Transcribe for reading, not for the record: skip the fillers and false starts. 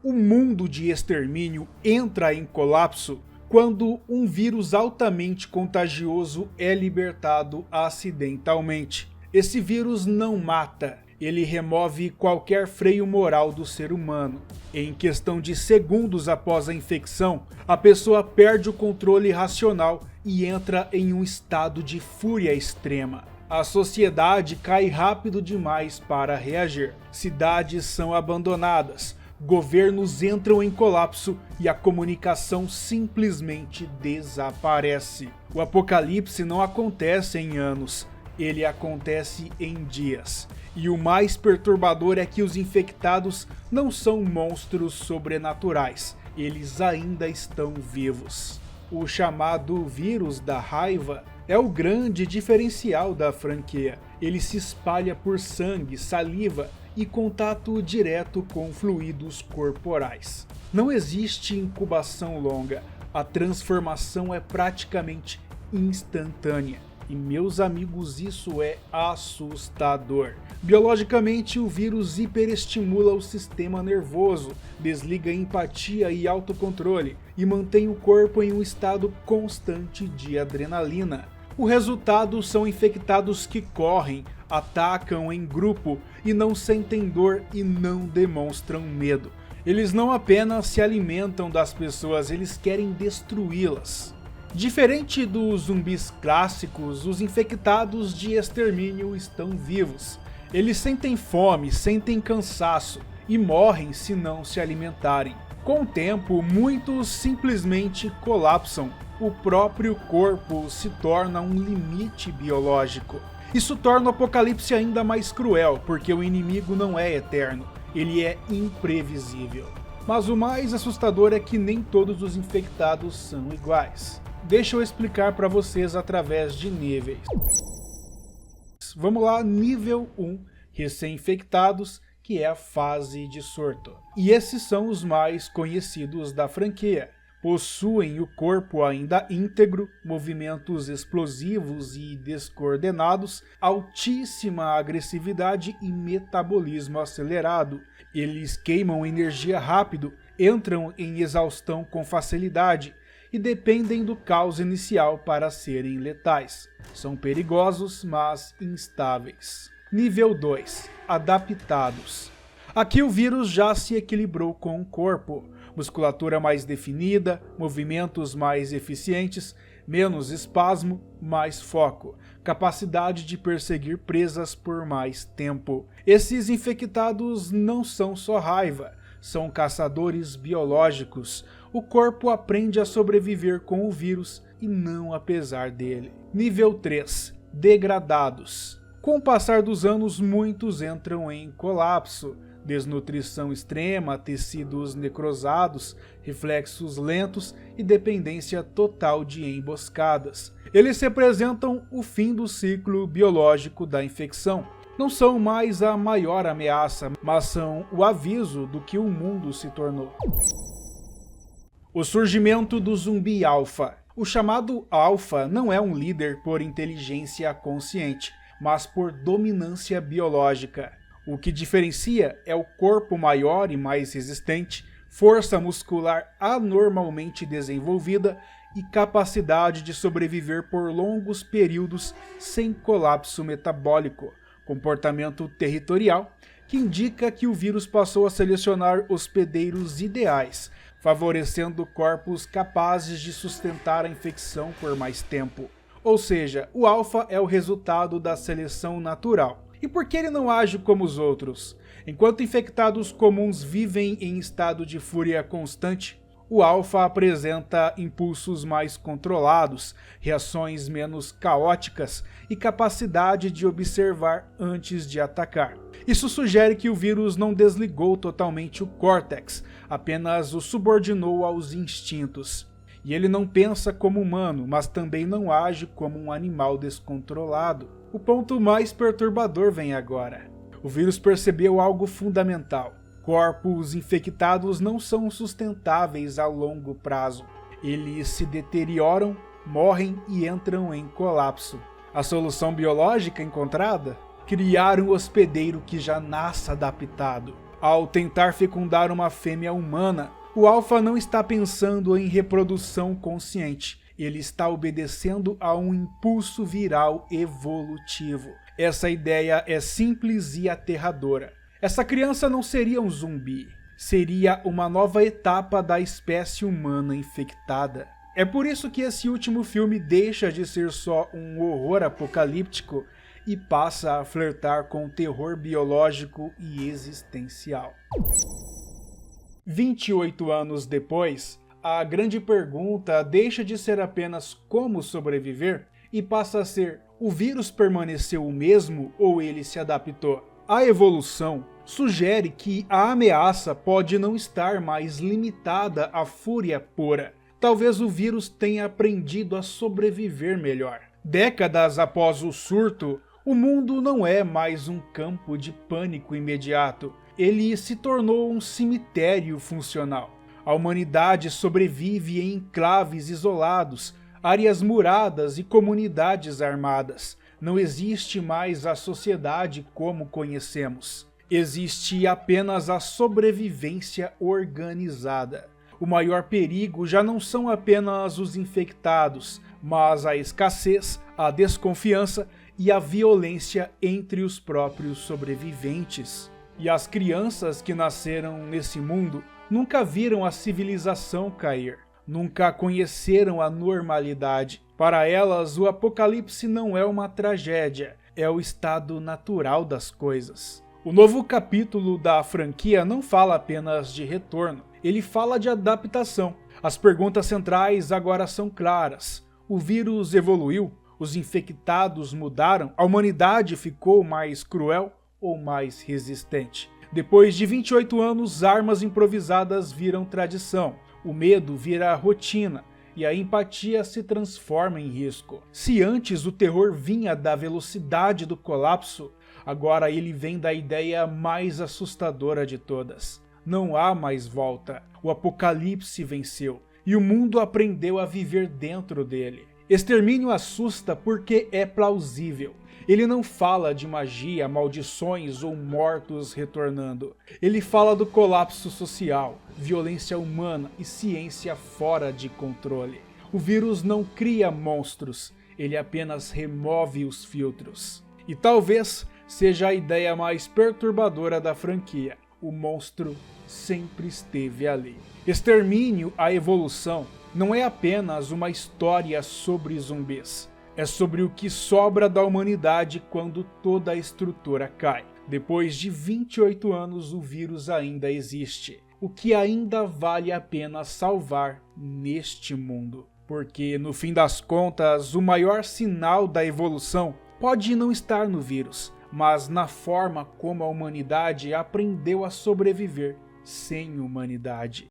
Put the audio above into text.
O mundo de extermínio entra em colapso quando um vírus altamente contagioso é libertado acidentalmente. Esse vírus não mata, ele remove qualquer freio moral do ser humano. Em questão de segundos após a infecção, a pessoa perde o controle racional e entra em um estado de fúria extrema. A sociedade cai rápido demais para reagir. Cidades são abandonadas, governos entram em colapso e a comunicação simplesmente desaparece. O apocalipse não acontece em anos, ele acontece em dias. E o mais perturbador é que os infectados não são monstros sobrenaturais, eles ainda estão vivos. O chamado vírus da raiva é o grande diferencial da franquia. Ele se espalha por sangue, saliva e contato direto com fluidos corporais. Não existe incubação longa, a transformação é praticamente instantânea. E meus amigos, isso é assustador. Biologicamente, o vírus hiperestimula o sistema nervoso, desliga a empatia e autocontrole e mantém o corpo em um estado constante de adrenalina. O resultado são infectados que correm, atacam em grupo e não sentem dor e não demonstram medo. Eles não apenas se alimentam das pessoas, eles querem destruí-las. Diferente dos zumbis clássicos, os infectados de extermínio estão vivos. Eles sentem fome, sentem cansaço e morrem se não se alimentarem. Com o tempo, muitos simplesmente colapsam. O próprio corpo se torna um limite biológico. Isso torna o apocalipse ainda mais cruel, porque o inimigo não é eterno, ele é imprevisível. Mas o mais assustador é que nem todos os infectados são iguais. Deixa eu explicar para vocês através de níveis. Vamos lá, nível 1, recém-infectados, que é a fase de surto. E esses são os mais conhecidos da franquia. Possuem o corpo ainda íntegro, movimentos explosivos e descoordenados, altíssima agressividade e metabolismo acelerado. Eles queimam energia rápido, entram em exaustão com facilidade e dependem do caos inicial para serem letais. São perigosos, mas instáveis. Nível 2. Adaptados. Aqui o vírus já se equilibrou com o corpo. Musculatura mais definida, movimentos mais eficientes, menos espasmo, mais foco, capacidade de perseguir presas por mais tempo. Esses infectados não são só raiva, são caçadores biológicos. O corpo aprende a sobreviver com o vírus e não apesar dele. Nível 3. Degradados. Com o passar dos anos, muitos entram em colapso. Desnutrição extrema, tecidos necrosados, reflexos lentos e dependência total de emboscadas. Eles representam o fim do ciclo biológico da infecção. Não são mais a maior ameaça, mas são o aviso do que o mundo se tornou. O surgimento do zumbi alfa. O chamado alfa não é um líder por inteligência consciente, mas por dominância biológica. O que diferencia é o corpo maior e mais resistente, força muscular anormalmente desenvolvida e capacidade de sobreviver por longos períodos sem colapso metabólico. Comportamento territorial, que indica que o vírus passou a selecionar hospedeiros ideais, favorecendo corpos capazes de sustentar a infecção por mais tempo. Ou seja, o alfa é o resultado da seleção natural. E por que ele não age como os outros? Enquanto infectados comuns vivem em estado de fúria constante, o alfa apresenta impulsos mais controlados, reações menos caóticas e capacidade de observar antes de atacar. Isso sugere que o vírus não desligou totalmente o córtex, apenas o subordinou aos instintos. E ele não pensa como humano, mas também não age como um animal descontrolado. O ponto mais perturbador vem agora. O vírus percebeu algo fundamental. Corpos infectados não são sustentáveis a longo prazo. Eles se deterioram, morrem e entram em colapso. A solução biológica encontrada? Criar um hospedeiro que já nasça adaptado. Ao tentar fecundar uma fêmea humana, o alfa não está pensando em reprodução consciente, ele está obedecendo a um impulso viral evolutivo. Essa ideia é simples e aterradora. Essa criança não seria um zumbi, seria uma nova etapa da espécie humana infectada. É por isso que esse último filme deixa de ser só um horror apocalíptico e passa a flertar com o terror biológico e existencial. 28 anos depois, a grande pergunta deixa de ser apenas como sobreviver e passa a ser: o vírus permaneceu o mesmo ou ele se adaptou? A evolução sugere que a ameaça pode não estar mais limitada à fúria pura. Talvez o vírus tenha aprendido a sobreviver melhor. Décadas após o surto, o mundo não é mais um campo de pânico imediato. Ele se tornou um cemitério funcional. A humanidade sobrevive em enclaves isolados, áreas muradas e comunidades armadas. Não existe mais a sociedade como conhecemos. Existe apenas a sobrevivência organizada. O maior perigo já não são apenas os infectados, mas a escassez, a desconfiança e a violência entre os próprios sobreviventes. E as crianças que nasceram nesse mundo nunca viram a civilização cair, nunca conheceram a normalidade. Para elas, o apocalipse não é uma tragédia, é o estado natural das coisas. O novo capítulo da franquia não fala apenas de retorno, ele fala de adaptação. As perguntas centrais agora são claras. O vírus evoluiu? Os infectados mudaram? A humanidade ficou mais cruel ou mais resistente? Depois de 28 anos, armas improvisadas viram tradição, o medo vira rotina e a empatia se transforma em risco. Se antes o terror vinha da velocidade do colapso, agora ele vem da ideia mais assustadora de todas. Não há mais volta. O apocalipse venceu e o mundo aprendeu a viver dentro dele. Extermínio assusta porque é plausível. Ele não fala de magia, maldições ou mortos retornando. Ele fala do colapso social, violência humana e ciência fora de controle. O vírus não cria monstros, ele apenas remove os filtros. E talvez seja a ideia mais perturbadora da franquia. O monstro sempre esteve ali. Extermínio, a evolução, não é apenas uma história sobre zumbis. É sobre o que sobra da humanidade quando toda a estrutura cai. Depois de 28 anos, o vírus ainda existe. O que ainda vale a pena salvar neste mundo. Porque, no fim das contas, o maior sinal da evolução pode não estar no vírus, mas na forma como a humanidade aprendeu a sobreviver sem humanidade.